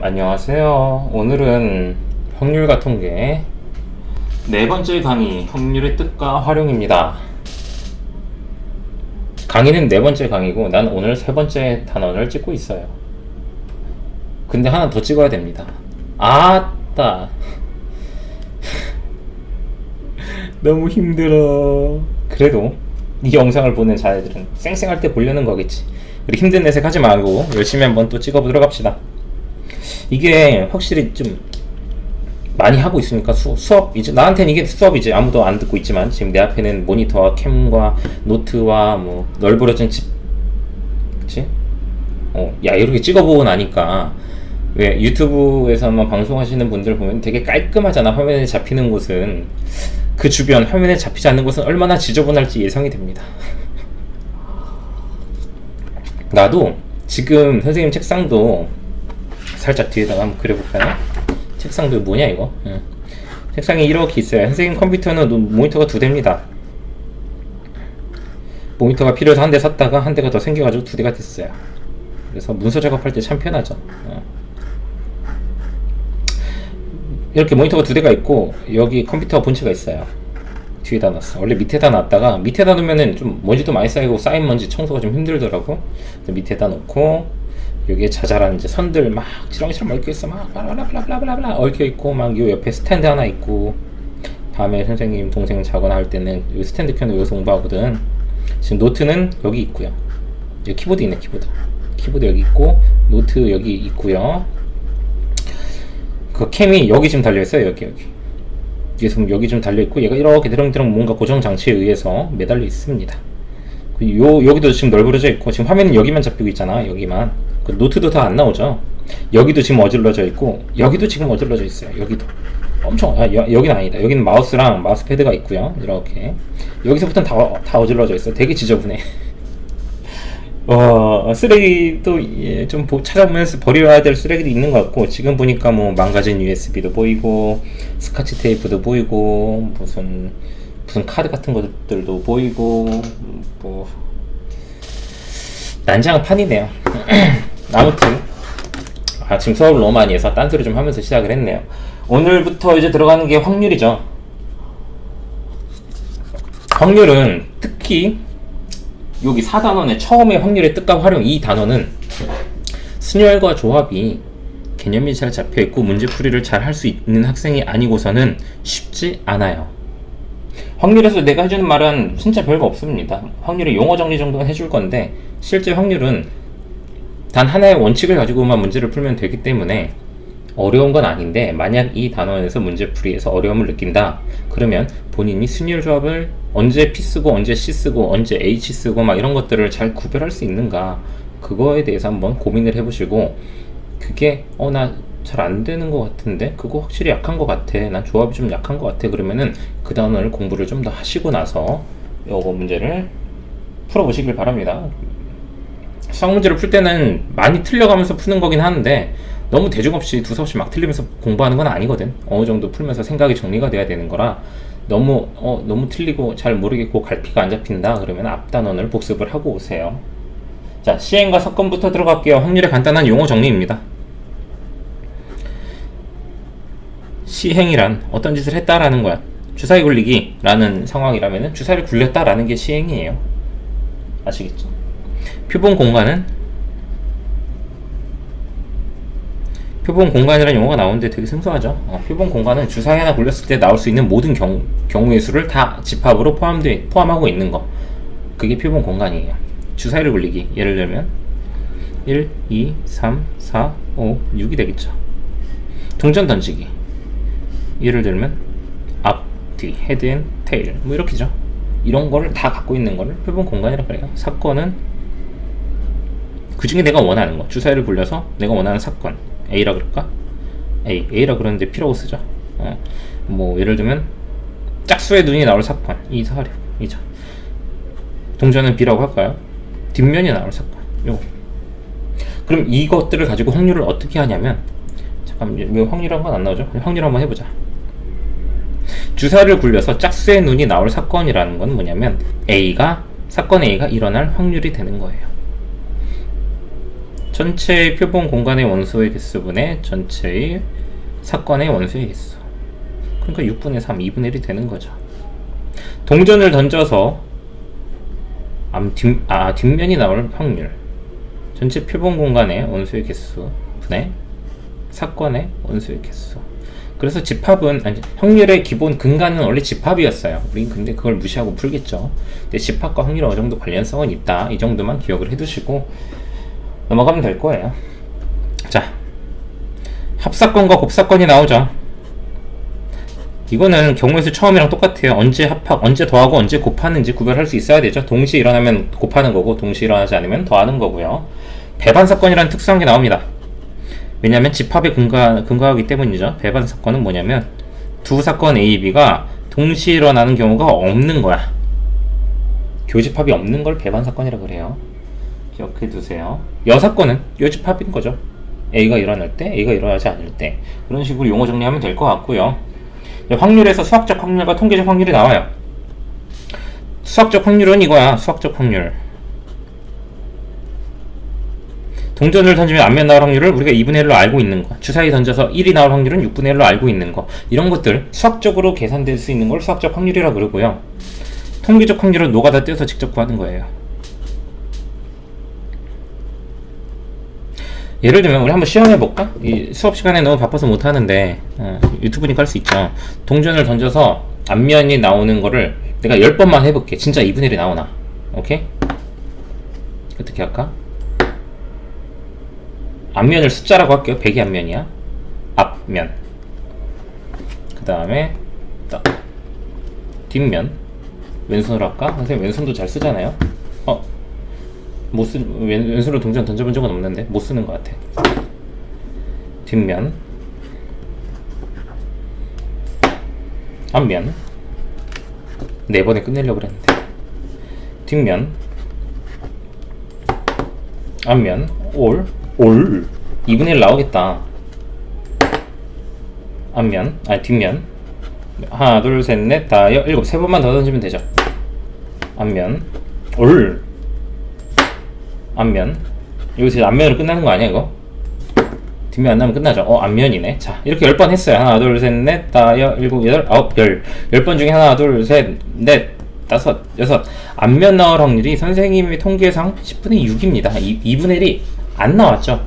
안녕하세요. 오늘은 확률과 통계 네 번째 강의 확률의 뜻과 활용입니다. 강의는 네 번째 강의고 난 오늘 세 번째 단원을 찍고 있어요. 근데 하나 더 찍어야 됩니다. 아따 너무 힘들어. 그래도 이 영상을 보는 자들은 쌩쌩할 때 보려는 거겠지. 우리 힘든 내색 하지 말고 열심히 한번 또 찍어보도록 합시다. 이게 확실히 좀 많이 하고 있으니까 수업 이제 나한테는 이게 수업이지. 아무도 안 듣고 있지만 지금 내 앞에는 모니터와 캠과 노트와 뭐 널브러진 집, 그치? 야 이렇게 찍어보고 나니까 왜 유튜브에서만 방송하시는 분들 보면 되게 깔끔하잖아. 화면에 잡히는 곳은. 그 주변 화면에 잡히지 않는 곳은 얼마나 지저분할지 예상이 됩니다. 나도 지금 선생님 책상도 살짝 뒤에다가 한번 그려볼까요? 책상도 뭐냐 이거? 책상이 이렇게 있어요. 선생님 컴퓨터는 모니터가 2대입니다. 모니터가 필요해서 한 대 샀다가 한 대가 더 생겨가지고 2대가 됐어요. 그래서 문서 작업할 때 참 편하죠. 이렇게 모니터가 2대가 있고 여기 컴퓨터 본체가 있어요. 뒤에다 놨어. 원래 밑에다 놨다가 밑에다 놓으면은 좀 먼지도 많이 쌓이고 쌓인 먼지 청소가 좀 힘들더라고. 밑에다 놓고 여기에 자잘한 이제 선들 막 지렁이처럼 얽혀 있어. 막 블라블라블라블라 얽혀 있고 막 요 옆에 스탠드 하나 있고. 다음에 선생님 동생 자거나 할 때는 이 스탠드 켜놓고 여기서 공부하거든. 지금 노트는 여기 있고요. 여기 키보드 있네. 키보드 여기 있고 노트 여기 있고요. 그 캠이 여기 지금 달려있어요. 여기 여기 좀 달려있고 얘가 이렇게 드렁드렁 뭔가 고정 장치에 의해서 매달려 있습니다. 여기도 지금 널브러져 있고 지금 화면은 여기만 잡히고 있잖아. 여기만. 그 노트도 다 안 나오죠. 여기도 지금 어질러져 있고 여기도 지금 어질러져 있어요. 여기도 엄청 여기는 아니다. 여기는 마우스랑 마우스 패드가 있고요. 이렇게 여기서부터는 다 어질러져 있어. 되게 지저분해. 쓰레기도 좀 찾아보면서 버려야 될 쓰레기도 있는 것 같고 지금 보니까 뭐 망가진 USB도 보이고 스카치 테이프도 보이고 무슨 카드 같은 것들도 보이고 뭐 난장판이네요. 아무튼 지금 수업을 너무 많이 해서 딴소리 좀 하면서 시작을 했네요. 오늘부터 이제 들어가는 게 확률이죠. 확률은 특히 여기 4단원의 처음에 확률의 뜻과 활용 이 단원은 순열과 조합이 개념이 잘 잡혀있고 문제풀이를 잘 할 수 있는 학생이 아니고서는 쉽지 않아요. 확률에서 내가 해주는 말은 진짜 별거 없습니다. 확률의 용어 정리 정도는 해줄 건데 실제 확률은 단 하나의 원칙을 가지고만 문제를 풀면 되기 때문에 어려운 건 아닌데 만약 이 단원에서 문제풀이에서 어려움을 느낀다 그러면 본인이 순열 조합을 언제 P 쓰고 언제 C 쓰고 언제 H 쓰고 막 이런 것들을 잘 구별할 수 있는가 그거에 대해서 한번 고민을 해보시고 그게 나 잘 안 되는 것 같은데 그거 확실히 약한 것 같아 난 조합이 좀 약한 것 같아 그러면은 그 단원을 공부를 좀 더 하시고 나서 요거 문제를 풀어보시길 바랍니다. 수학 문제를 풀 때는 많이 틀려가면서 푸는 거긴 하는데 너무 대중 없이 두서없이 막 틀리면서 공부하는 건 아니거든. 어느 정도 풀면서 생각이 정리가 돼야 되는 거라 너무 틀리고 잘 모르겠고 갈피가 안 잡힌다 그러면 앞 단원을 복습을 하고 오세요. 자, 시행과 사건부터 들어갈게요. 확률의 간단한 용어 정리입니다. 시행이란 어떤 짓을 했다라는 거야. 주사위 굴리기 라는 상황이라면 주사위를 굴렸다라는 게 시행이에요. 아시겠죠? 표본 공간이라는 용어가 나오는데 되게 생소하죠. 표본 공간은 주사위 하나 굴렸을 때 나올 수 있는 모든 경우의 수를 다 집합으로 포함하고 있는 거. 그게 표본 공간이에요. 주사위를 굴리기. 예를 들면 1, 2, 3, 4, 5, 6이 되겠죠. 동전 던지기. 예를 들면 앞, 뒤, 헤드 앤 테일 뭐 이렇게죠. 이런 거를 다 갖고 있는 거를 표본 공간이라고 그래요. 사건은 그 중에 내가 원하는 거. 주사위를 굴려서 내가 원하는 사건. A라 그럴까? A라 그러는데 P라고 쓰죠. 뭐 예를 들면 짝수의 눈이 나올 사건. 2, 4, 6 이죠. 동전은 B라고 할까요? 뒷면이 나올 사건. 요거. 그럼 이것들을 가지고 확률을 어떻게 하냐면 잠깐 왜 확률한 건 안 나오죠? 확률 한번 해보자. 주사위를 굴려서 짝수의 눈이 나올 사건이라는 건 뭐냐면 사건 A가 일어날 확률이 되는 거예요. 전체의 표본 공간의 원소의 개수분의 전체의 사건의 원소의 개수. 그러니까 6분의 3, 2분의 1이 되는 거죠. 동전을 던져서 뒷면이 나올 확률. 전체 표본 공간의 원소의 개수 분의 사건의 원소의 개수. 그래서 집합은 확률의 기본 근간은 원래 집합이었어요. 우린 근데 그걸 무시하고 풀겠죠. 근데 집합과 확률은 어느 정도 관련성은 있다. 이 정도만 기억을 해두시고 넘어가면 될 거예요. 자, 합사건과 곱사건이 나오죠. 이거는 경우의 수 처음이랑 똑같아요. 언제 합학, 언제 더하고 언제 곱하는지 구별할 수 있어야 되죠. 동시에 일어나면 곱하는 거고 동시에 일어나지 않으면 더하는 거고요. 배반사건이라는 특수한 게 나옵니다. 왜냐하면 집합에 근거하기 때문이죠. 배반사건은 뭐냐면 두 사건 A, B가 동시에 일어나는 경우가 없는 거야. 교집합이 없는 걸 배반사건이라고 그래요. 기억해 두세요. 여사건은 요집합인 거죠. A가 일어날 때, A가 일어나지 않을 때. 그런 식으로 용어 정리하면 될 것 같고요. 확률에서 수학적 확률과 통계적 확률이 나와요. 수학적 확률은 이거야. 수학적 확률. 동전을 던지면 앞면 나올 확률을 우리가 2분의 1로 알고 있는 거. 주사위 던져서 1이 나올 확률은 6분의 1로 알고 있는 거. 이런 것들 수학적으로 계산될 수 있는 걸 수학적 확률이라고 그러고요. 통계적 확률은 노가다 떼서 직접 구하는 거예요. 예를 들면 우리 한번 시험해볼까? 이 수업 시간에 너무 바빠서 못하는데 유튜브니까 할 수 있죠. 동전을 던져서 앞면이 나오는 거를 내가 10번만 해볼게. 진짜 2분의 1이 나오나? 오케이? 어떻게 할까? 앞면을 숫자라고 할게요. 100이 앞면이야. 앞면. 그 다음에 뒷면. 왼손으로 할까? 선생님 왼손도 잘 쓰잖아요. 왼손으로 동전 던져본 적은 없는데 못 쓰는 것 같아. 뒷면, 앞면. 4번에 끝내려고 그랬는데. 뒷면, 앞면, 올 2분의 1 나오겠다. 앞면, 뒷면. 하나, 둘, 셋, 넷, 다, 7, 3번만 더 던지면 되죠. 앞면, 올 앞면. 여기서 앞면으로 끝나는 거 아니야 이거? 뒷면 안 나면 끝나죠. 앞면이네. 자, 이렇게 10번 했어요. 하나, 둘, 셋, 넷, 다, 7, 8, 9, 10번 중에 하나, 둘, 셋, 넷, 5, 6. 앞면 나올 확률이 선생님의 통계상 10분의 6입니다. 2분의 1이 안 나왔죠.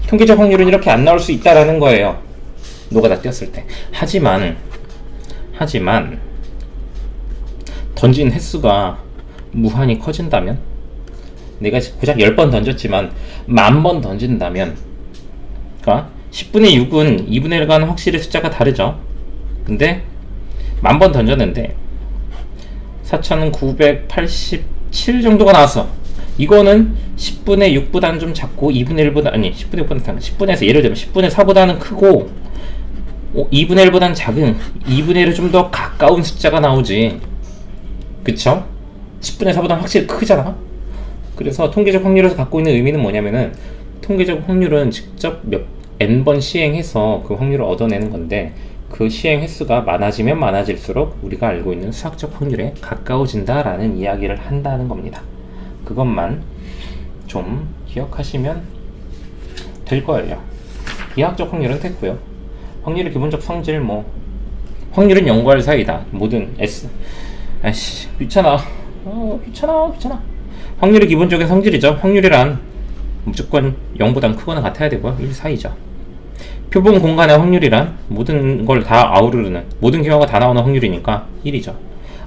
통계적 확률은 이렇게 안 나올 수 있다라는 거예요. 노가다 띄었을 때. 하지만 던진 횟수가 무한히 커진다면, 내가 고작 10번 던졌지만 10,000번 던진다면, 그러니까 10분의 6은 2분의 1과는 확실히 숫자가 다르죠. 근데 10,000번 던졌는데 4,987 정도가 나왔어. 이거는 10분의 6보다는 좀 작고 2분의 1보다 10분의 6보다는 10분에서 예를 들면 10분의 4보다는 크고 2분의 1보다는 작은 2분의 1에 좀 더 가까운 숫자가 나오지. 그쵸? 10분의 4보다는 확실히 크잖아. 그래서 통계적 확률에서 갖고 있는 의미는 뭐냐면은, 통계적 확률은 직접 n번 시행해서 그 확률을 얻어내는 건데, 그 시행 횟수가 많아지면 많아질수록 우리가 알고 있는 수학적 확률에 가까워진다라는 이야기를 한다는 겁니다. 그것만 좀 기억하시면 될 거예요. 이학적 확률은 됐고요. 확률의 기본적 성질, 확률은 0과 1 사이다. 모든 S. 귀찮아. 귀찮아. 확률의 기본적인 성질이죠. 확률이란 무조건 0보단 크거나 같아야 되고요. 1 사이죠. 표본 공간의 확률이란 모든 걸 다 아우르는, 모든 경우가 다 나오는 확률이니까 1이죠.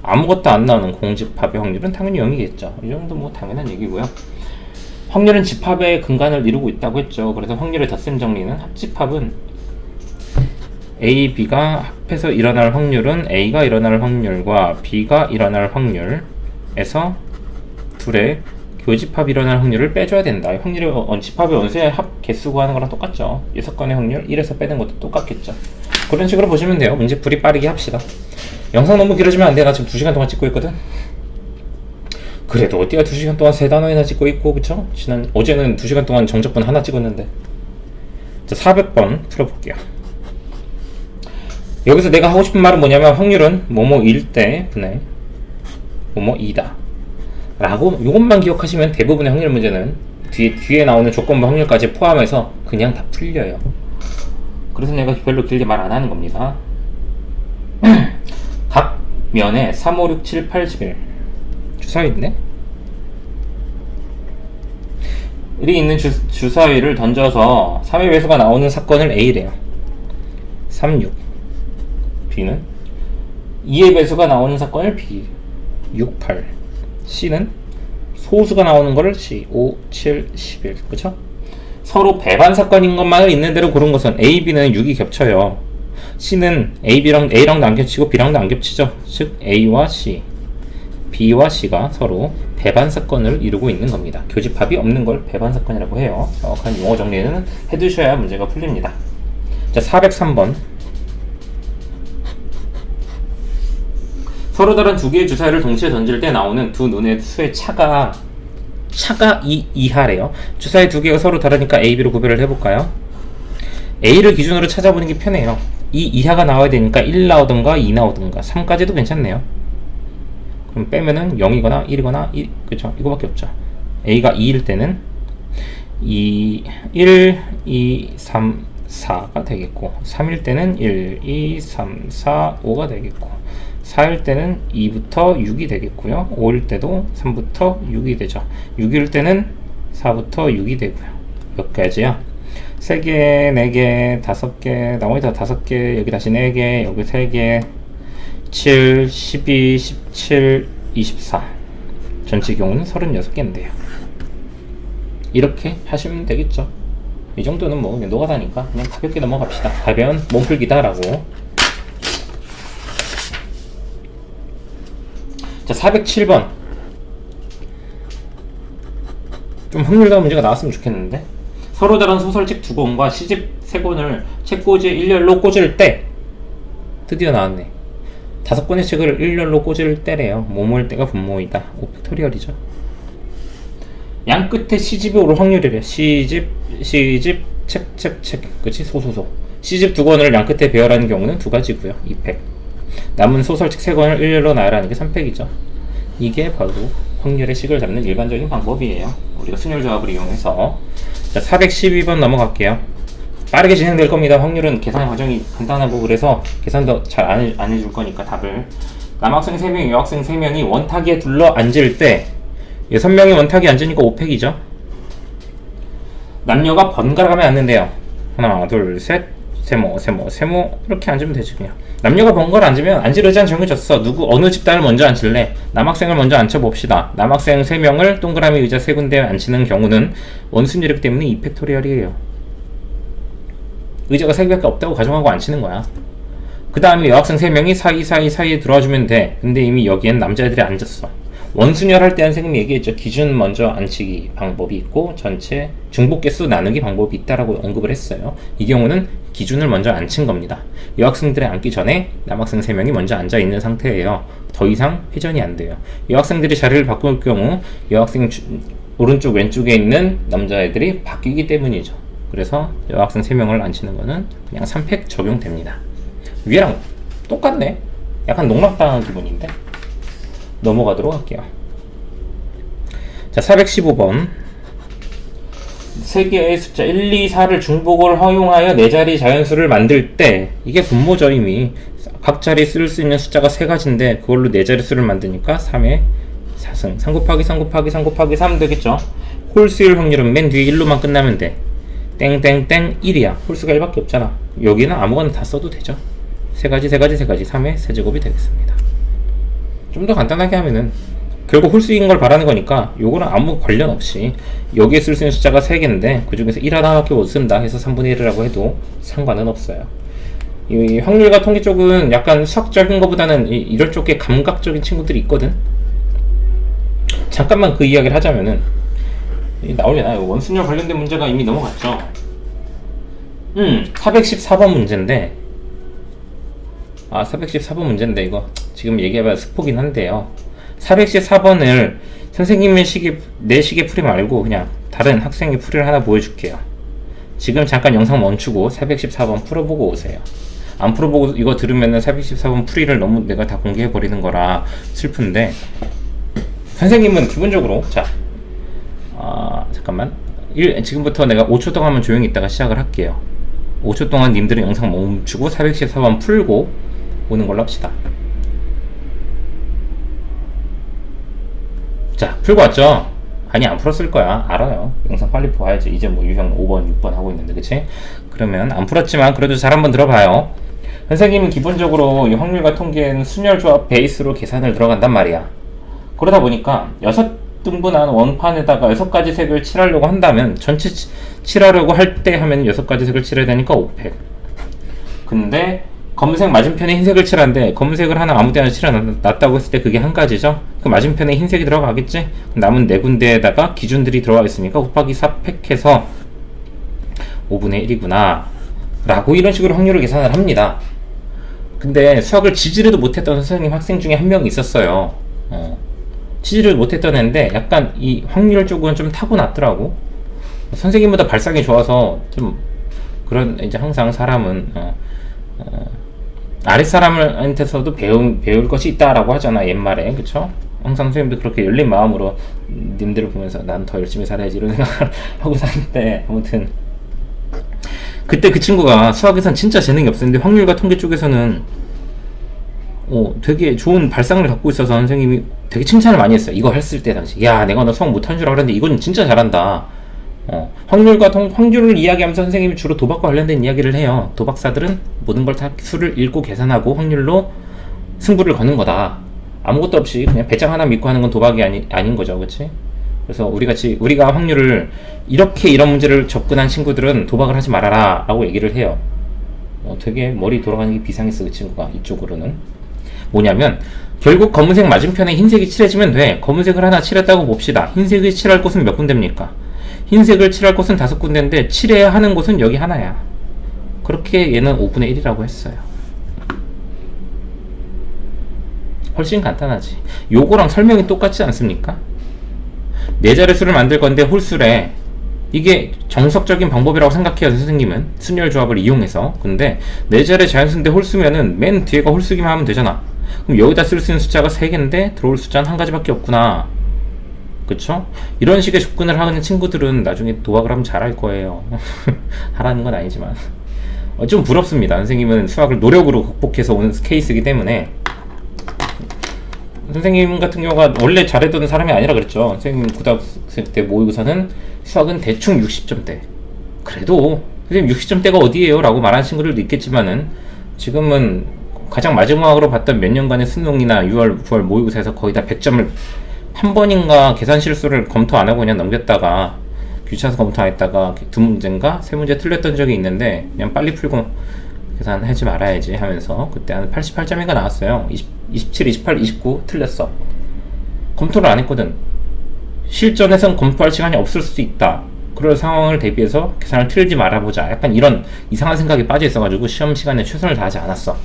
아무것도 안 나오는 공집합의 확률은 당연히 0이겠죠. 이 정도 당연한 얘기고요. 확률은 집합의 근간을 이루고 있다고 했죠. 그래서 확률의 덧셈 정리는, 합집합은 A, B가 합해서 일어날 확률은 A가 일어날 확률과 B가 일어날 확률에서 둘의 교집합이 일어날 확률을 빼줘야 된다. 확률의 집합의 원소의 합 개수 구하는 거랑 똑같죠. 6건의 확률 1에서 빼는 것도 똑같겠죠. 그런 식으로 보시면 돼요. 문제풀이 빠르게 합시다. 영상 너무 길어지면 안 돼. 나 지금 2시간 동안 찍고 있거든. 그래도 어디가 2시간 동안 3단어이나 찍고 있고, 그쵸? 어제는 2시간 동안 정적분 하나 찍었는데. 자, 400번 풀어볼게요. 여기서 내가 하고 싶은 말은 뭐냐면, 확률은 뭐뭐일 때 분의 뭐뭐이다 라고, 요것만 기억하시면 대부분의 확률 문제는 뒤에 나오는 조건부 확률까지 포함해서 그냥 다 풀려요. 그래서 내가 별로 길게 말 안 하는 겁니다. 각 면에 3, 5, 6, 7, 8, 11 주사위 있네? 이 있는 주사위를 던져서 3의 배수가 나오는 사건을 A래요. 3, 6. B는 2의 배수가 나오는 사건을 B. 6, 8. C는 소수가 나오는 거를 C. 5, 7, 11. 그쵸? 서로 배반 사건인 것만을 있는 대로 고른 것은 A, B는 6이 겹쳐요. C는 A랑도 안 겹치고 B랑도 안 겹치죠. 즉 A와 C, B와 C가 서로 배반 사건을 이루고 있는 겁니다. 교집합이 없는 걸 배반 사건이라고 해요. 정확한 용어 정리는 해두셔야 문제가 풀립니다. 자, 403번. 서로 다른 두 개의 주사위를 동시에 던질 때 나오는 두 눈의 수의 차가 2 이하래요. 주사위 두 개가 서로 다르니까 A, B로 구별을 해볼까요? A를 기준으로 찾아보는 게 편해요. 2 이하가 나와야 되니까 1 나오든가 2 나오든가 3까지도 괜찮네요. 그럼 빼면은 0이거나 1이거나 1, 그쵸? 이거밖에 없죠. A가 2일 때는 1, 2, 3, 4가 되겠고 3일 때는 1, 2, 3, 4, 5가 되겠고 4일 때는 2부터 6이 되겠고요. 5일 때도 3부터 6이 되죠. 6일 때는 4부터 6이 되고요. 몇 가지야? 3개, 4개, 5개, 나머지 다 5개, 여기 다시 4개, 여기 3개, 7, 12, 17, 24. 전체 경우는 36개인데요. 이렇게 하시면 되겠죠. 이 정도는 뭐 그냥 노가다니까 그냥 가볍게 넘어갑시다. 가벼운 몸풀기다라고. 자, 407번. 좀 확률 나온 문제가 나왔으면 좋겠는데. 서로 다른 소설책 2권과 시집 3권을 책꽂이에 일렬로 꽂을 때 드디어 나왔네. 5권의 책을 일렬로 꽂을 때래요. 모모일 때가 분모이다. 오팩토리얼이죠. 양 끝에 시집이 올 확률이래. 시집, 책. 그치? 소소소. 시집 2권을 양 끝에 배열하는 경우는 2가지고요. 2팩. 남은 소설책 3권을 일렬로 나열하는 게 3팩이죠. 이게 바로 확률의 식을 잡는 일반적인 방법이에요. 우리가 순열 조합을 이용해서. 자, 412번 넘어갈게요. 빠르게 진행될 겁니다. 확률은 계산 과정이 간단하고 그래서 계산도 잘 안 해줄 거니까 답을. 남학생 3명, 여학생 3명이 원탁에 둘러 앉을 때 6명이 원탁에 앉으니까 5팩이죠. 남녀가 번갈아 가면 앉는데요. 하나, 둘, 셋, 세모 이렇게 앉으면 되지 그냥. 남녀가 번갈아 앉으면 앉을 의자는 정해졌어. 어느 집단을 먼저 앉힐래? 남학생을 먼저 앉혀봅시다. 남학생 3명을 동그라미 의자 3군데에 앉히는 경우는 원순율이기 때문에 이팩토리얼이에요. 의자가 3개밖에 없다고 가정하고 앉히는 거야. 그 다음에 여학생 3명이 사이에 들어와주면 돼. 근데 이미 여기엔 남자애들이 앉았어. 원순열 할 때 선생님이 얘기했죠. 기준 먼저 앉히기 방법이 있고 전체 중복 개수 나누기 방법이 있다라고 언급을 했어요. 이 경우는 기준을 먼저 앉힌 겁니다. 여학생들이 앉기 전에 남학생 3명이 먼저 앉아 있는 상태예요. 더 이상 회전이 안 돼요. 여학생들이 자리를 바꿀 경우 여학생 오른쪽 왼쪽에 있는 남자애들이 바뀌기 때문이죠. 그래서 여학생 3명을 앉히는 거는 그냥 3팩 적용됩니다. 위에랑 똑같네. 약간 농락당한 기분인데 넘어가도록 할게요. 자, 415번. 3개의 숫자 1, 2, 4를 중복을 허용하여 4자리 자연수를 만들 때 이게 분모죠. 이미 각 자리 쓸 수 있는 숫자가 3가지인데 그걸로 4자리 수를 만드니까 3의 4승 3 곱하기 3 곱하기 3 곱하기 3 되겠죠. 홀수일 확률은 맨 뒤에 1로만 끝나면 돼. 땡땡땡 1이야. 홀수가 1밖에 없잖아. 여기는 아무거나 다 써도 되죠. 3가지 3의 세제곱이 되겠습니다. 좀 더 간단하게 하면은 결국 홀수인 걸 바라는 거니까 요거는 아무 관련 없이 여기에 쓸 수 있는 숫자가 3개인데 그 중에서 1 하나밖에 못 쓴다 해서 3분의 1이라고 해도 상관은 없어요. 이 확률과 통계 쪽은 약간 수학적인 것보다는 이럴 쪽에 감각적인 친구들이 있거든. 잠깐만 그 이야기를 하자면은 나올려나? 원순열 관련된 문제가 이미 넘어갔죠. 414번 문제인데 414번 문제인데 이거 지금 얘기해봐야 스포긴 한데요. 414번을 선생님의 내 식의 풀이 말고 그냥 다른 학생의 풀이를 하나 보여줄게요. 지금 잠깐 영상 멈추고 414번 풀어보고 오세요. 안 풀어보고 이거 들으면은 414번 풀이를 너무 내가 다 공개해버리는 거라 슬픈데 선생님은 기본적으로 잠깐만. 지금부터 내가 5초 동안만 조용히 있다가 시작을 할게요. 5초 동안 님들은 영상 멈추고 414번 풀고 오는 걸로 합시다. 자, 풀고 왔죠? 아니, 안 풀었을 거야. 알아요. 영상 빨리 봐야지. 이제 뭐 유형 5번, 6번 하고 있는데, 그치? 그러면 안 풀었지만 그래도 잘 한번 들어봐요. 선생님은 기본적으로 이 확률과 통계는 순열조합 베이스로 계산을 들어간단 말이야. 그러다 보니까 6등분한 원판에다가 6가지 색을 칠하려고 한다면 전체 칠하려고 할 때 하면 6가지 색을 칠해야 되니까 5팩. 근데 검은색 맞은편에 흰색을 칠하는데 검은색을 하나 아무 데나 칠해놨다고 했을 때 그게 한 가지죠. 그 맞은편에 흰색이 들어가겠지? 남은 4군데에다가 기준들이 들어가 있으니까 곱하기 4팩 해서 5분의 1이구나 라고 이런 식으로 확률을 계산을 합니다. 근데 수학을 지지르도 못했던 선생님 학생 중에 한 명이 있었어요. 지지를 못했던 애인데 약간 이 확률 쪽은 좀 타고났더라고. 선생님보다 발상이 좋아서 좀 그런, 이제 항상 사람은 아랫사람한테서도 배울 것이 있다라고 하잖아, 옛말에. 그쵸? 항상 선생님도 그렇게 열린 마음으로 님들을 보면서 난 더 열심히 살아야지 이런 생각을 하고 사는데, 아무튼 그때 그 친구가 수학에선 진짜 재능이 없었는데 확률과 통계 쪽에서는 되게 좋은 발상을 갖고 있어서 선생님이 되게 칭찬을 많이 했어요. 이거 했을 때 당시, 야, 내가 너 수학 못한 줄 알았는데 이건 진짜 잘한다. 확률을 이야기하면서 선생님이 주로 도박과 관련된 이야기를 해요. 도박사들은 모든 걸 다 수를 읽고 계산하고 확률로 승부를 거는 거다. 아무것도 없이 그냥 배짱 하나 믿고 하는 건 도박이 아닌 거죠, 그렇지? 그래서 우리가 확률을 이렇게 이런 문제를 접근한 친구들은 도박을 하지 말아라 라고 얘기를 해요. 되게 머리 돌아가는 게 비상했어, 그 친구가. 이쪽으로는 뭐냐면, 결국 검은색 맞은편에 흰색이 칠해지면 돼. 검은색을 하나 칠했다고 봅시다. 흰색을 칠할 곳은 몇 군데입니까? 흰색을 칠할 곳은 5군데인데 칠해야 하는 곳은 여기 하나야. 그렇게 얘는 5분의 1이라고 했어요. 훨씬 간단하지. 요거랑 설명이 똑같지 않습니까? 4자리 수를 만들 건데 홀수래. 이게 정석적인 방법이라고 생각해요, 선생님은. 순열조합을 이용해서. 근데 4자리 자연수인데 홀수면은 맨 뒤에가 홀수기만 하면 되잖아. 그럼 여기다 쓸 수 있는 숫자가 3개인데 들어올 숫자는 한 가지밖에 없구나. 그쵸? 이런 식의 접근을 하는 친구들은 나중에 도박을 하면 잘할 거예요. 하라는 건 아니지만. 좀 부럽습니다. 선생님은 수학을 노력으로 극복해서 오는 케이스이기 때문에. 선생님 같은 경우가 원래 잘했던 사람이 아니라 그랬죠. 선생님 고등학생 때 모의고사는 수학은 대충 60점대. 그래도 선생님 60점대가 어디예요? 라고 말하는 친구들도 있겠지만은, 지금은 가장 마지막으로 봤던 몇 년간의 수능이나 6월, 9월 모의고사에서 거의 다 100점을 한 번인가 계산 실수를 검토 안 하고 그냥 넘겼다가, 귀찮아서 검토 안 했다가 2문제인가 3문제 틀렸던 적이 있는데, 그냥 빨리 풀고 계산하지 말아야지 하면서 그때 한 88점인가 나왔어요. 27, 28, 29 틀렸어. 검토를 안 했거든. 실전에선 검토할 시간이 없을 수도 있다. 그럴 상황을 대비해서 계산을 틀지 말아보자. 약간 이런 이상한 생각이 빠져 있어가지고 시험 시간에 최선을 다하지 않았어.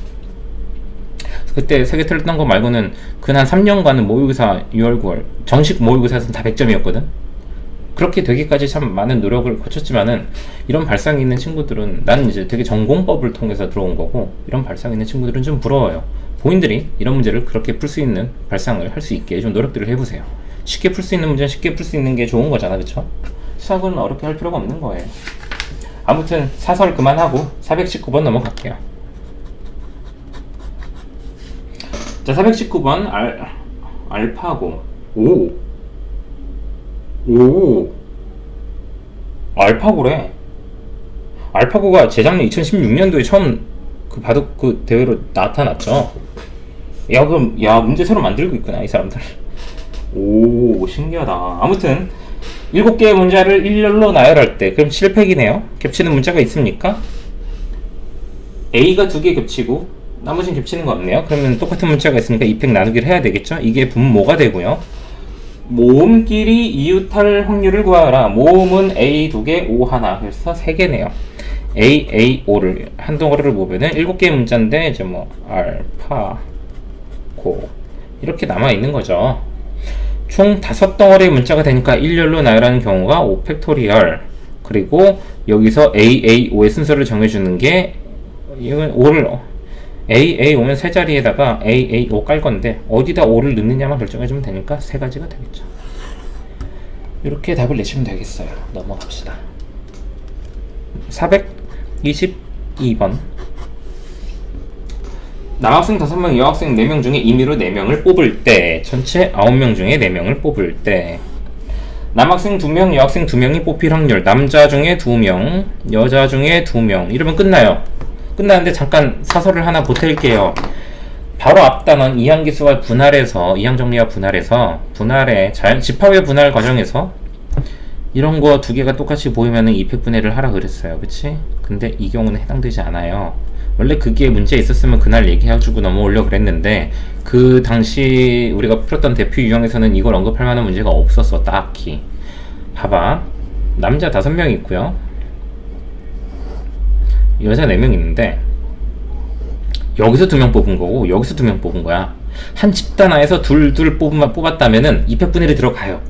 그때 3개 틀렸던 거 말고는 근 한 3년간은 모의고사 6월, 9월 정식 모의고사에서는 다 100점이었거든. 그렇게 되기까지 참 많은 노력을 거쳤지만은, 이런 발상이 있는 친구들은, 나는 이제 되게 전공법을 통해서 들어온 거고, 이런 발상이 있는 친구들은 좀 부러워요. 본인들이 이런 문제를 그렇게 풀 수 있는 발상을 할 수 있게 좀 노력들을 해보세요. 쉽게 풀 수 있는 문제는 쉽게 풀 수 있는 게 좋은 거잖아, 그쵸? 수학은 어렵게 할 필요가 없는 거예요. 아무튼 사설 그만하고 419번 넘어갈게요. 자, 419번 알파고. 알파고래. 알파고가 재작년 2016년도에 처음 그 바둑 그 대회로 나타났죠. 그럼 문제 새로 만들고 있구나, 이 사람들. 신기하다. 아무튼 7개의 문자를 일렬로 나열할 때, 그럼 7팩이네요. 겹치는 문자가 있습니까? A가 2개 겹치고 나머지는 겹치는 거 없네요. 그러면 똑같은 문자가 있으니까 2팩 나누기를 해야 되겠죠. 이게 분모가 되고요. 모음끼리 이웃할 확률을 구하라. 모음은 A 2개, O 하나. 그래서 3개네요. A, A, O를 한 덩어리를 보면은 7개의 문자인데, 이제 뭐 알파, 고 이렇게 남아 있는 거죠. 총 5덩어리의 문자가 되니까 일렬로 나열하는 경우가 5팩토리얼. 그리고 여기서 A, A, O의 순서를 정해주는 게, 이건 O를 A, A 오면 세 자리에다가 A, A, O 깔 건데, 어디다 O를 넣느냐만 결정해주면 되니까 3가지가 되겠죠. 이렇게 답을 내시면 되겠어요. 넘어갑시다. 422번. 남학생 5명, 여학생 4명 중에 임의로 4명을 뽑을 때, 전체 9명 중에 4명을 뽑을 때, 남학생 2명, 여학생 2명이 뽑힐 확률, 남자 중에 2명, 여자 중에 2명, 이러면 끝나요. 끝나는데 잠깐 사설을 하나 보탤게요. 바로 앞 단원 이항기수와 분할해서, 이항정리와 분할해서, 집합의 분할 과정에서 이런 거 두 개가 똑같이 보이면은 이펙분해를 하라 그랬어요. 그치? 근데 이 경우는 해당되지 않아요. 원래 그게 문제 있었으면 그날 얘기해주고 넘어오려고 그랬는데, 그 당시 우리가 풀었던 대표 유형에서는 이걸 언급할 만한 문제가 없었어. 딱히. 봐봐. 남자 5명 있고요, 여자 4명 있는데, 여기서 2명 뽑은 거고 여기서 2명 뽑은 거야. 한 집단 안에서 둘 뽑았다면은 이펙분해를 들어가요.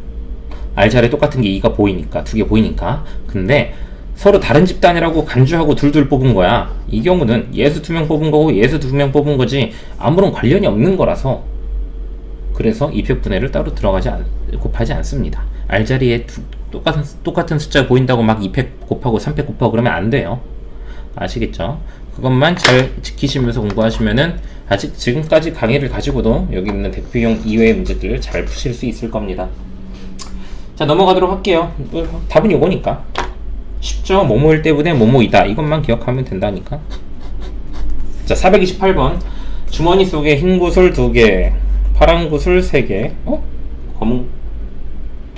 알자리 똑같은 게 2가 보이니까, 2개 보이니까. 근데 서로 다른 집단이라고 간주하고 둘 뽑은 거야. 이 경우는 얘수 2명 뽑은 거고 얘수 2명 뽑은 거지 아무런 관련이 없는 거라서, 그래서 이펙분해를 따로 곱하지 않습니다. 알자리에 똑같은 숫자 보인다고 막 2팩 곱하고 3팩 곱하고 그러면 안 돼요. 아시겠죠? 그것만 잘 지키시면서 공부하시면은 아직 지금까지 강의를 가지고도 여기 있는 대표용 이외의 문제들 잘 푸실 수 있을 겁니다. 자, 넘어가도록 할게요. 답은 요거니까 쉽죠? 뭐뭐일 때문에 뭐뭐이다, 이것만 기억하면 된다니까. 자, 428번. 주머니 속에 흰 구슬 2개, 파란 구슬 3개. 검은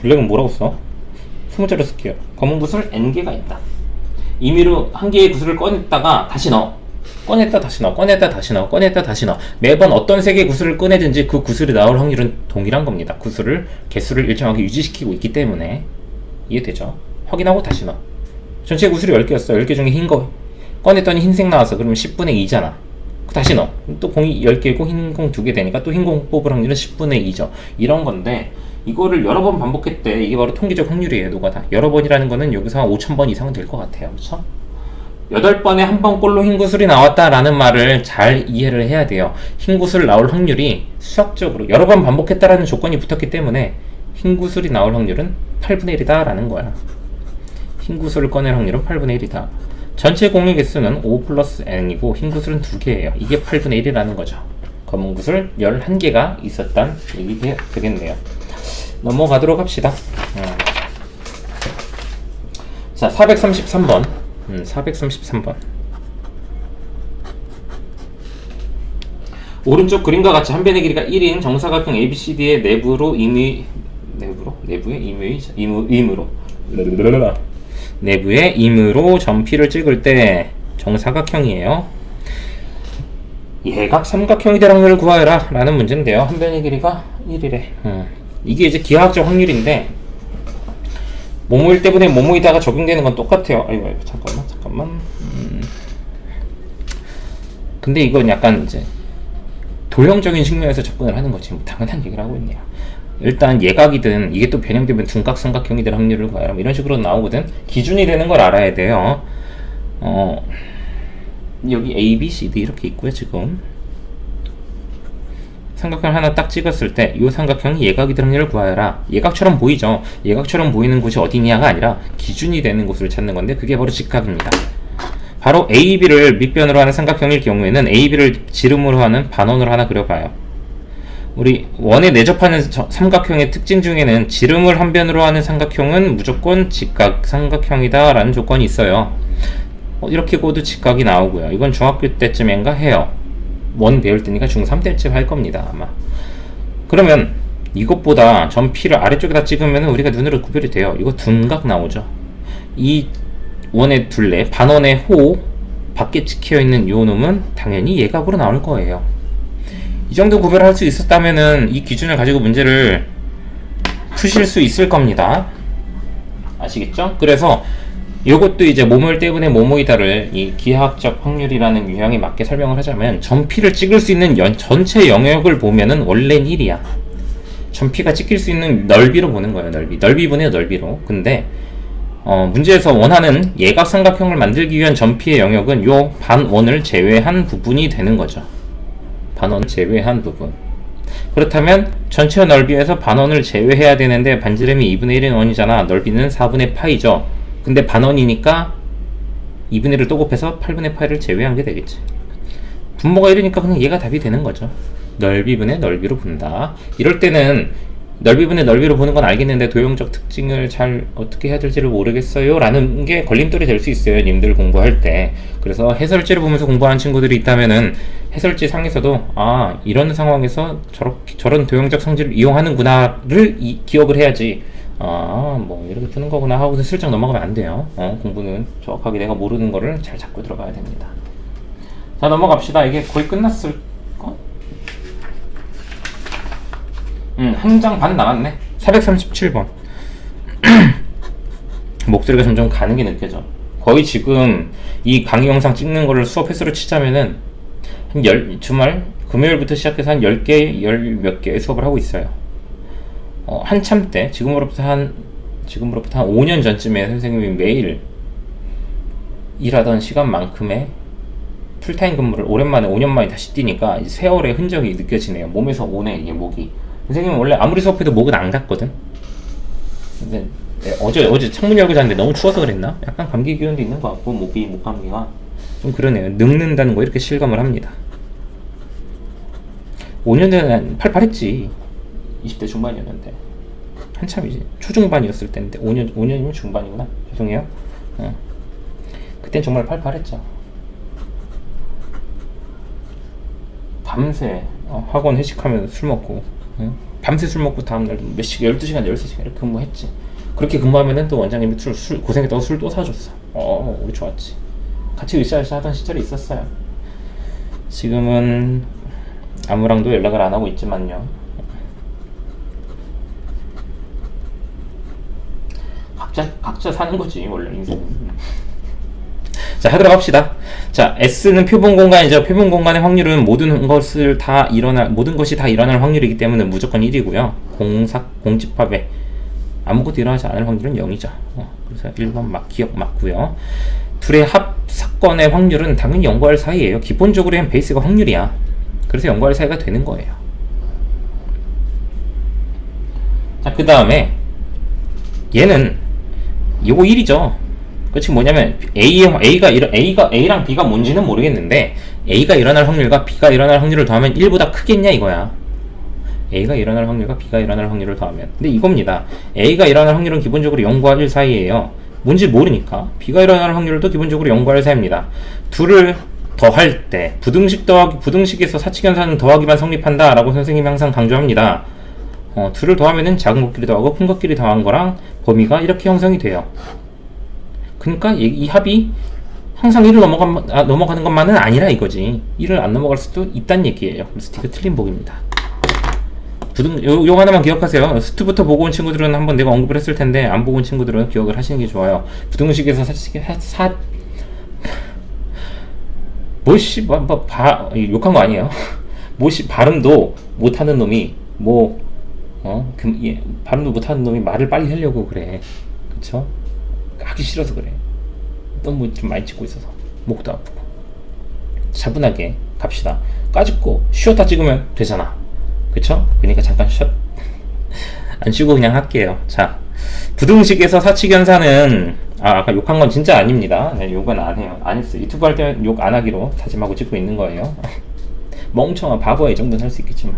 블랙은 뭐라고 써? 20자로 쓸게요. 검은 구슬 N개가 있다. 임의로 한 개의 구슬을 꺼냈다가 다시 넣어. 꺼냈다 다시 넣어. 꺼냈다 다시 넣어. 꺼냈다 다시 넣어. 매번 어떤 색의 구슬을 꺼내든지 그 구슬이 나올 확률은 동일한 겁니다. 구슬을 개수를 일정하게 유지시키고 있기 때문에. 이해되죠? 확인하고 다시 넣어. 전체 구슬이 10개였어. 10개 중에 흰 거 꺼냈더니 흰색 나왔어. 그러면 10분의 2잖아. 다시 넣어. 또 공이 10개고 흰 공 2개 되니까 또 흰 공 뽑을 확률은 10분의 2죠. 이런 건데, 이거를 여러 번 반복했대. 이게 바로 통계적 확률이에요. 노가다. 여러 번이라는 거는 여기서 한 5000번 이상은 될 것 같아요. 그쵸? 8번에 한 번 꼴로 흰 구슬이 나왔다라는 말을 잘 이해를 해야 돼요. 흰 구슬 나올 확률이 수학적으로 여러 번 반복했다라는 조건이 붙었기 때문에 흰 구슬이 나올 확률은 8분의 1이다 라는 거야. 흰 구슬을 꺼낼 확률은 8분의 1이다. 전체 공유 개수는 5 플러스 n이고 흰 구슬은 2개예요. 이게 8분의 1이라는 거죠. 검은 구슬 11개가 있었단 얘기 되겠네요. 넘어가도록 합시다. 자, 433번. 433번. 오른쪽 그림과 같이 한 변의 길이가 1인 정사각형 ABCD의 내부의 임으로 점P를 찍을 때 정사각형이에요. 예각 삼각형이 될 확률을 구하여라 라는 문제인데요. 한 변의 길이가 1이래. 이게 이제 기하학적 확률인데, 뭐뭐일 때문에 뭐뭐이다가 적용되는 건 똑같아요. 아이고, 잠깐만. 근데 이건 약간 이제 도형적인 측면에서 접근을 하는 거지. 뭐 당연한 얘기를 하고 있네요. 일단 예각이든 이게 또 변형되면 둔각 삼각형이 될 확률을 구하라, 이런 식으로 나오거든. 기준이 되는 걸 알아야 돼요. 여기 A, B, C, D 이렇게 있고요. 지금 삼각형 하나 딱 찍었을 때 이 삼각형이 예각이 될 확률을 구하여라. 예각처럼 보이죠? 예각처럼 보이는 곳이 어디냐가 아니라 기준이 되는 곳을 찾는 건데, 그게 바로 직각입니다. 바로 A, B를 밑변으로 하는 삼각형일 경우에는 A, B를 지름으로 하는 반원으로 하나 그려봐요. 우리 원에 내접하는 삼각형의 특징 중에는 지름을 한 변으로 하는 삼각형은 무조건 직각 삼각형이다 라는 조건이 있어요. 이렇게 고도 직각이 나오고요. 이건 중학교 때쯤인가 해요. 원 배울 때니까 중3 때쯤 할 겁니다, 아마. 그러면 이것보다 점 P를 아래쪽에다 찍으면 우리가 눈으로 구별이 돼요. 이거 둔각 나오죠. 이 원의 둘레, 반원의 호 밖에 찍혀있는 요 놈은 당연히 예각으로 나올 거예요. 이 정도 구별할 수 있었다면은 이 기준을 가지고 문제를 푸실 수 있을 겁니다. 아시겠죠? 그래서 이것도 이제 뭐뭐일 때문에 뭐뭐이다를 이 기하학적 확률이라는 유형에 맞게 설명을 하자면, 점P를 찍을 수 있는 전체 영역을 보면은 원래는 1이야. 점P가 찍힐 수 있는 넓이로 보는 거예요. 넓이분의 넓이로. 근데 문제에서 원하는 예각 삼각형을 만들기 위한 점P의 영역은 요 반원을 제외한 부분이 되는 거죠. 반원 제외한 부분. 그렇다면 전체 넓이에서 반원을 제외해야 되는데 반지름이 2분의 1인 원이잖아. 넓이는 4분의 파이죠. 근데 반원이니까 2분의 1을 또 곱해서 8분의 파이를 제외한 게 되겠지. 분모가 1이니까 그냥 얘가 답이 되는 거죠. 넓이분의 넓이로 분다. 이럴 때는 넓이분의 넓이로 보는 건 알겠는데 도형적 특징을 잘 어떻게 해야 될지를 모르겠어요 라는 게 걸림돌이 될 수 있어요, 님들 공부할 때. 그래서 해설지를 보면서 공부하는 친구들이 있다면은 해설지 상에서도 아, 이런 상황에서 저런 도형적 성질을 이용하는구나를 기억을 해야지, 아, 뭐 이렇게 푸는 거구나 하고서 슬쩍 넘어가면 안 돼요. 공부는 정확하게 내가 모르는 거를 잘 잡고 들어가야 됩니다. 자, 넘어갑시다. 이게 거의 끝났을까? 한 장 반 남았네. 437번. 목소리가 점점 가는 게 느껴져. 거의 지금 이 강의 영상 찍는 거를 수업 횟수로 치자면은 주말 금요일부터 시작해서 한 10개, 10몇 개의 수업을 하고 있어요. 한참 때, 지금으로부터 한 5년 전쯤에 선생님이 매일 일하던 시간만큼의 풀타임 근무를 오랜만에 5년 만에 다시 뛰니까 세월의 흔적이 느껴지네요. 몸에서 오네, 이게 목이. 선생님은 원래 아무리 수업해도 목은 안 갔거든. 근데 어제 창문 열고 잤는데 너무 추워서 그랬나? 약간 감기 기운도 있는 것 같고, 목 감기가 좀 그러네요. 늙는다는 거 이렇게 실감을 합니다. 5년 전에 팔팔했지. 20대 중반이었는데 한참이지. 초중반이었을 때인데 5년이면 중반이구나. 죄송해요. 그땐 정말 팔팔했죠. 밤새 학원 회식하면서 술 먹고, 밤새 술 먹고 다음날 몇 시간, 12시간, 13시간 이렇게 근무했지. 그렇게 근무하면은 또 원장님이 술 고생했다고 술 또 사줬어. 우리 좋았지. 같이 으쌰으쌰 하던 시절이 있었어요. 지금은 아무랑도 연락을 안 하고 있지만요. 각자 사는 거지, 원래 인생은. 자, 하도록 합시다. 자, S는 표본 공간이죠. 표본 공간의 확률은 모든 것이 다 일어날 확률이기 때문에 무조건 1이고요. 공집합에 아무것도 일어나지 않을 확률은 0이죠. 그래서 1번 기억 맞고요. 둘의 합 사건의 확률은 당연히 0과 1 사이예요. 기본적으로 베이스가 확률이야. 그래서 0과 1 사이가 되는 거예요. 자, 그 다음에 얘는 이거 1이죠. 그치, 뭐냐면 A랑 B가 뭔지는 모르겠는데 A가 일어날 확률과 B가 일어날 확률을 더하면 1보다 크겠냐 이거야. A가 일어날 확률과 B가 일어날 확률을 더하면. 근데 이겁니다. A가 일어날 확률은 기본적으로 0과 1 사이예요. 뭔지 모르니까 B가 일어날 확률도 기본적으로 0과 1 사이입니다. 둘을 더할 때 부등식에서 사칙연산은 더하기만 성립한다 라고 선생님이 항상 강조합니다. 둘을 더하면은 작은 것끼리 더하고 큰 것끼리 더한 거랑 범위가 이렇게 형성이 돼요. 그러니까 이 합이 항상 1을 넘어가는 것만은 아니라 이거지. 1을 안 넘어갈 수도 있다는 얘기예요. 그래서 D가 틀린 복입니다. 요 하나만 기억하세요. 스투부터 보고 온 친구들은 한번 내가 언급을 했을 텐데 안 보고 온 친구들은 기억을 하시는 게 좋아요. 부등식에서 욕한 거 아니에요. 발음도 못하는 놈이 발음도 못하는 놈이 말을 빨리 하려고 그래. 그쵸? 하기 싫어서 그래. 너무 좀 많이 찍고 있어서 목도 아프고. 차분하게 갑시다. 까짓고 쉬었다 찍으면 되잖아. 그쵸? 그러니까 잠깐 안 쉬고 그냥 할게요. 자, 부등식에서 사칙연산은 아까 욕한 건 진짜 아닙니다. 네, 욕은 안 해요. 안 했어요. 유튜브 할 때는 욕 안 하기로 다짐하고 찍고 있는 거예요. 멍청한 바보야, 이 정도는 할 수 있겠지만.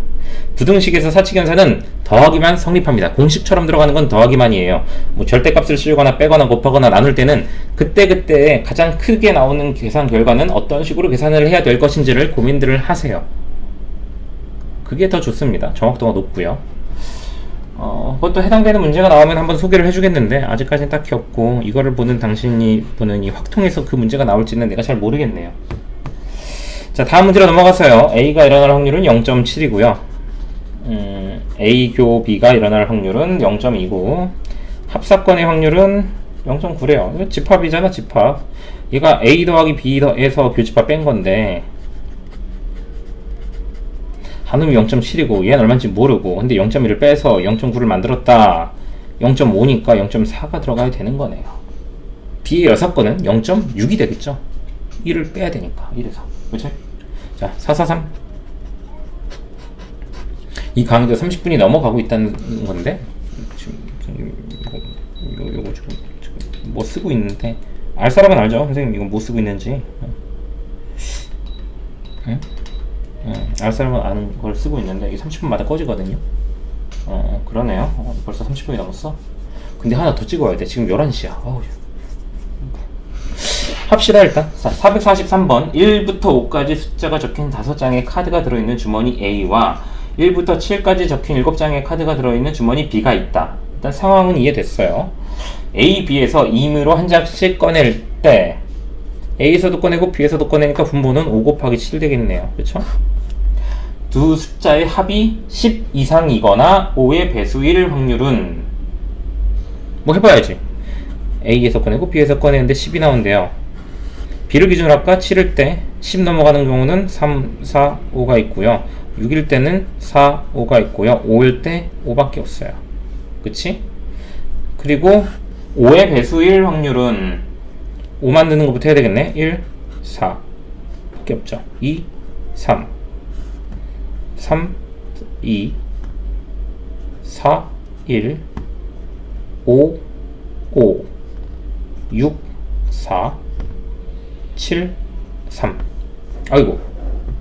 부등식에서 사칙연산은 더하기만 성립합니다. 공식처럼 들어가는 건 더하기만이에요. 뭐 절대값을 씌우거나 빼거나 곱하거나 나눌 때는 그때 가장 크게 나오는 계산 결과는 어떤 식으로 계산을 해야 될 것인지를 고민들을 하세요. 그게 더 좋습니다. 정확도가 높고요. 그것도 해당되는 문제가 나오면 한번 소개를 해주겠는데 아직까지는 딱히 없고, 이거를 보는 당신이 보는 이 확통에서 그 문제가 나올지는 내가 잘 모르겠네요. 자, 다음 문제로 넘어갔어요. A가 일어날 확률은 0.7이고요. A 교 B가 일어날 확률은 0.2고 합사건의 확률은 0.9래요. 이거 집합이잖아, 집합. 얘가 A 더하기 B에서 교집합 뺀 건데 한음이 0.7이고 얘는 얼마인지 모르고, 근데 0.1을 빼서 0.9를 만들었다. 0.5니까 0.4가 들어가야 되는 거네요. B의 여사건은 0.6이 되겠죠. 1을 빼야 되니까 1에서. 그치? 자, 443. 이 강의도 30분이 넘어가고 있다는 건데 지금 요거 지금 뭐 쓰고 있는데 알 사람은 알죠? 선생님 이거 뭐 쓰고 있는지. 응? 알 사람은 아는 걸 쓰고 있는데 이게 30분마다 꺼지거든요. 그러네요. 벌써 30분이 넘었어. 근데 하나 더 찍어야 돼. 지금 11시야. 합시다. 일단 443번 1부터 5까지 숫자가 적힌 5장의 카드가 들어있는 주머니 A와 1부터 7까지 적힌 7장의 카드가 들어있는 주머니 B가 있다. 일단 상황은 이해됐어요. A, B에서 임의로 한 장씩 꺼낼 때 A에서도 꺼내고 B에서도 꺼내니까 분모는 5 곱하기 7 되겠네요. 그쵸? 두 숫자의 합이 10 이상이거나 5의 배수일 확률은 뭐 해봐야지. A에서 꺼내고 B에서 꺼내는데 10이 나온대요. B를 기준으로 할까? 7일 때 10 넘어가는 경우는 3, 4, 5가 있고요. 6일 때는 4, 5가 있고요. 5일 때 5밖에 없어요. 그치? 그리고 5의 배수일 확률은 5 만드는 것부터 해야 되겠네. 1, 4 밖에 없죠. 2, 3 3, 2 4, 1 5, 5 6, 4 7, 3 아이고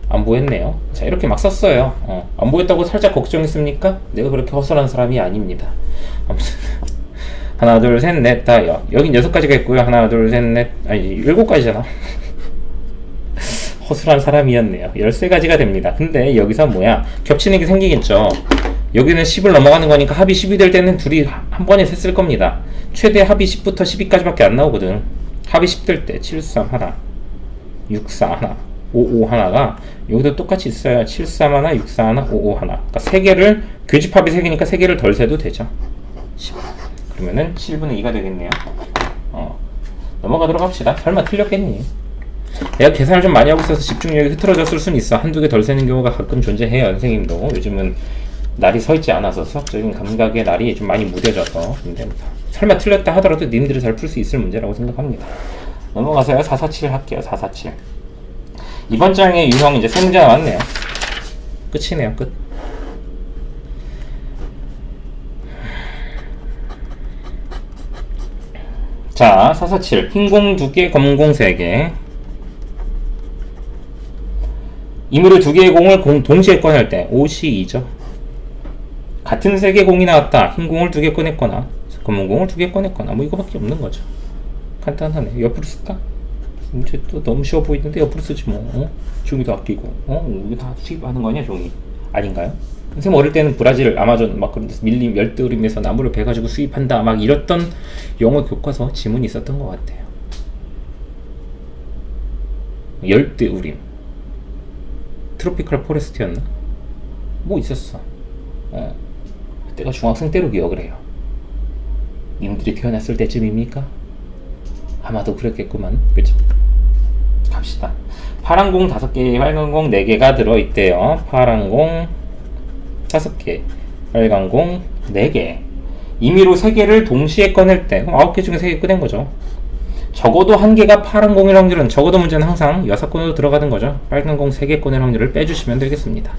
안 보였네요. 자 이렇게 막 썼어요. 안 보였다고 살짝 걱정했습니까? 내가 그렇게 허술한 사람이 아닙니다. 아무튼 하나 둘 셋 넷 다 여긴 6가지가 있고요. 하나 둘 셋 넷 아니 7가지잖아. 허술한 사람이었네요. 13가지가 됩니다. 근데 여기서 뭐야 겹치는 게 생기겠죠. 여기는 10을 넘어가는 거니까 합이 10이 될 때는 둘이 한 번에 셌을 겁니다. 최대 합이 10부터 12까지밖에 안 나오거든. 합이 10 될 때 7, 3 하나 6, 4 하나 5, 5 하나가 여기도 똑같이 있어요. 7, 3 하나 6, 4 하나 5, 5 하나. 그러니까 3개를 교집합이 3개니까 3개를 덜 세도 되죠. 10. 그러면은 7분의 2가 되겠네요. 넘어가도록 합시다. 설마 틀렸겠니? 내가 계산을 좀 많이 하고 있어서 집중력이 흐트러졌을 수는 있어. 한두 개 덜 세는 경우가 가끔 존재해요. 선생님도 요즘은 날이 서 있지 않아서 수학적인 감각의 날이 좀 많이 무뎌져서. 근데 설마 틀렸다 하더라도 님들이 잘 풀 수 있을 문제라고 생각합니다. 넘어가서요. 447 할게요. 447 이번 장의 유형 이제 세 문제 나왔네요. 끝이네요. 끝. 자, 447 흰 공 2개, 검은 공 3개. 임의로 2개의 공을 동시에 꺼낼 때 5C2죠. 같은 3개 공이 나왔다. 흰 공을 2개 꺼냈거나 검은 공을 2개 꺼냈거나 뭐 이거밖에 없는 거죠. 간단하네. 옆으로 쓸까? 문제 또 너무 쉬워 보이는데 옆으로 쓰지 뭐. 종이도 아끼고 여기 다 수입하는 거 아니야 종이? 아닌가요? 선생님 어릴 때는 브라질, 아마존 막 그런 데서 밀림, 열대우림에서 나무를 베가지고 수입한다 막 이랬던 영어 교과서 지문이 있었던 것 같아요. 열대우림 트로피컬 포레스트였나? 뭐 있었어. 그때가 중학생 때로 기억을 해요. 님들이 태어났을 때쯤입니까? 아마도 그랬겠구만. 그쵸? 갑시다. 파란 공 5개, 빨간 공 4개가 들어있대요. 파란 공 5개, 빨간 공 4개. 임의로 3개를 동시에 꺼낼 때 그럼 9개 중에 3개 꺼낸 거죠. 적어도 1개가 파란 공일 확률은 적어도 문제는 항상 6건으로 들어가는 거죠. 빨간 공 3개 꺼낼 확률을 빼주시면 되겠습니다.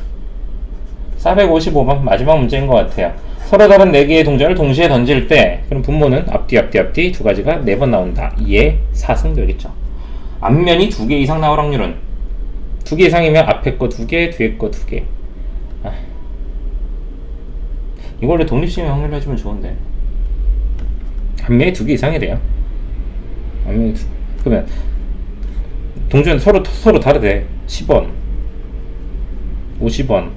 455번 마지막 문제인 것 같아요. 서로 다른 4개의 동전을 동시에 던질 때 그럼 분모는 앞뒤 두 가지가 4번 나온다. 2의 4승 되겠죠. 앞면이 2개 이상 나올 확률은 2개 이상이면 앞에 거 2개, 뒤에 거 2개. 이걸로 독립심의 확률을 해주면 좋은데 앞면이 2개 이상이래요. 그러면 동전 서로 다르대. 10원 50원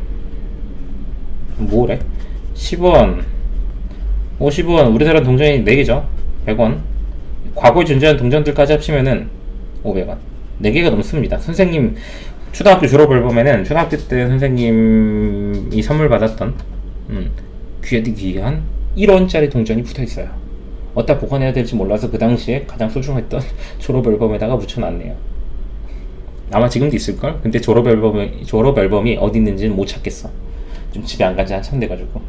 뭐래? 10원 50원 우리나라 동전이 4개죠. 100원 과거에 존재한 동전들까지 합치면은 500원 4개가 넘습니다. 선생님 초등학교 졸업 앨범에는 초등학교 때 선생님이 선물 받았던 귀한 1원짜리 동전이 붙어있어요. 어디다 보관해야 될지 몰라서 그 당시에 가장 소중했던 졸업 앨범에다가 붙여놨네요. 아마 지금도 있을걸? 근데 졸업 앨범이 어디 있는지는 못 찾겠어. 좀 집에 안 간지 한참 돼가지고.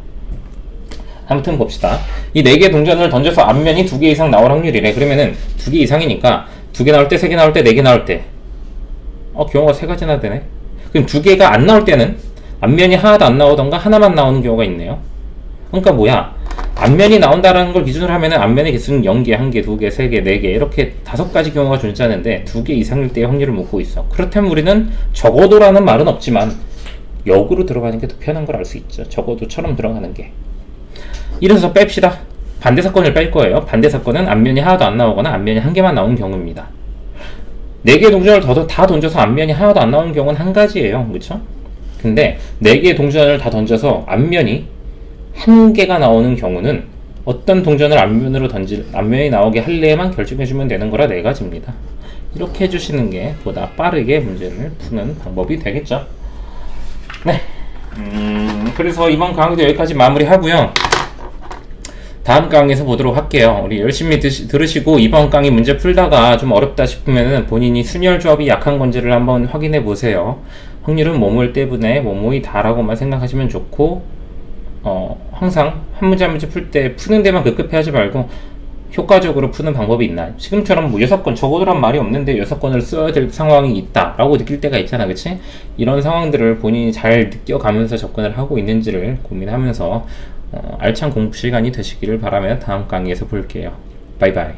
아무튼 봅시다. 이 4개 동전을 던져서 앞면이 2개 이상 나올 확률이래. 그러면은 2개 이상이니까 2개 나올 때, 3개 나올 때, 4개 나올 때 경우가 3가지나 되네. 그럼 2개가 안 나올 때는 앞면이 하나도 안 나오던가 하나만 나오는 경우가 있네요. 그러니까 뭐야, 앞면이 나온다라는 걸 기준으로 하면은 앞면의 개수는 0개, 1개, 2개, 3개, 4개 이렇게 5가지 경우가 존재하는데 2개 이상일 때의 확률을 묻고 있어. 그렇다면 우리는 적어도라는 말은 없지만 역으로 들어가는 게 더 편한 걸 알 수 있죠. 적어도처럼 들어가는 게. 이래서 뺍시다. 반대 사건을 뺄 거예요. 반대 사건은 앞면이 하나도 안 나오거나 앞면이 1개만 나오는 경우입니다. 4개의 동전을 다 던져서 앞면이 하나도 안 나오는 경우는 한 가지예요. 그렇죠? 근데 4개의 동전을 다 던져서 앞면이 1개가 나오는 경우는 어떤 동전을 앞면이 나오게 할래만 결정해주면 되는 거라 4가지입니다. 이렇게 해주시는 게 보다 빠르게 문제를 푸는 방법이 되겠죠. 네. 그래서 이번 강의도 여기까지 마무리하고요. 다음 강의에서 보도록 할게요. 우리 열심히 들으시고 이번 강의 문제 풀다가 좀 어렵다 싶으면 본인이 순열 조합이 약한 건지를 한번 확인해 보세요. 확률은 뭐뭐일 때문에 뭐뭐이다라고만 생각하시면 좋고, 항상 한 문제 한 문제 풀 때 푸는 데만 급급해하지 말고 효과적으로 푸는 방법이 있나? 지금처럼 뭐 6건 적어도란 말이 없는데 6건을 써야 될 상황이 있다 라고 느낄 때가 있잖아, 그치? 이런 상황들을 본인이 잘 느껴가면서 접근을 하고 있는지를 고민하면서 알찬 공부 시간이 되시기를 바라며 다음 강의에서 볼게요. 바이바이.